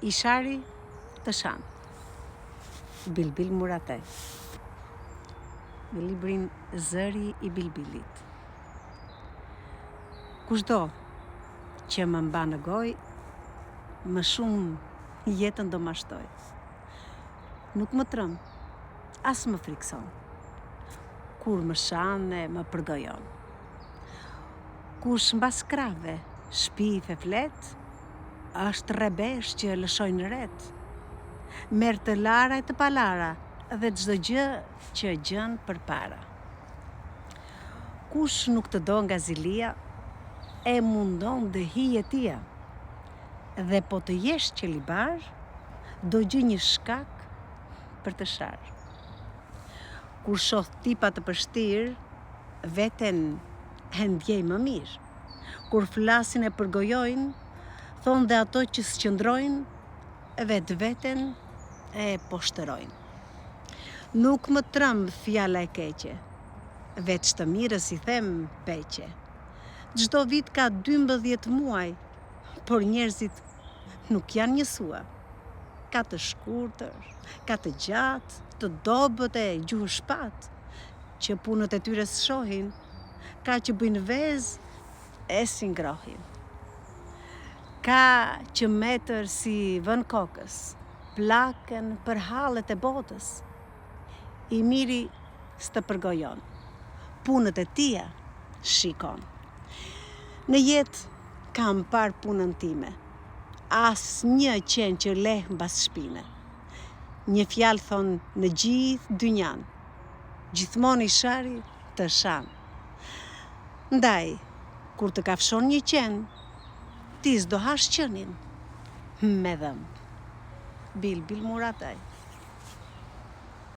I shari të shanë. Bilbil Muratej. Me librin Zëri i Bilbilit. Kushdo që më mba në gojë, më shumë jetën do mashtoj. Nuk më trëm, as më frikson, kur më shanë e më përgojon. Kush mbas krave, shpif e flet, është rebesh që lëshojnë ret. Merë të lara e të palara dhe çdo gjë që gjën për para. Kush nuk të do nga zilia, e mundon dhe hije tia. Dhe po të jesh që libar, do gjë një shkak për të sharë. Kur shoh tipa të përshtirë, veten e ndjej më mirë. Kur flasin e përgojojnë, thonë dhe ato që s'qëndrojnë, veten e poshtërojnë. Nuk më trëmb fjala e keqe, veç të mirës i them peqe. Çdo vit ka 12 muaj, por njerëzit nuk janë njësua. Ka të shkurtër, ka të gjatë, të dobët e gjuhë shpat, që punët e tyre s'shohin, ka që bëjnë vezë e si ngrohin. Ka që metër si vën kokës, plaken për hallet e botës. I miri s'të përgojon, punët e tia shikon. Në jetë kam parë punën time, as një qenë që leh mbas shpine. Një fjalë thonë në gjithë dynjan, gjithmonë i shari të shanë. Ndaj, kur të kafshon një qenë, ti s'do hash qenin me dhëmbë. Bilbil Muratej.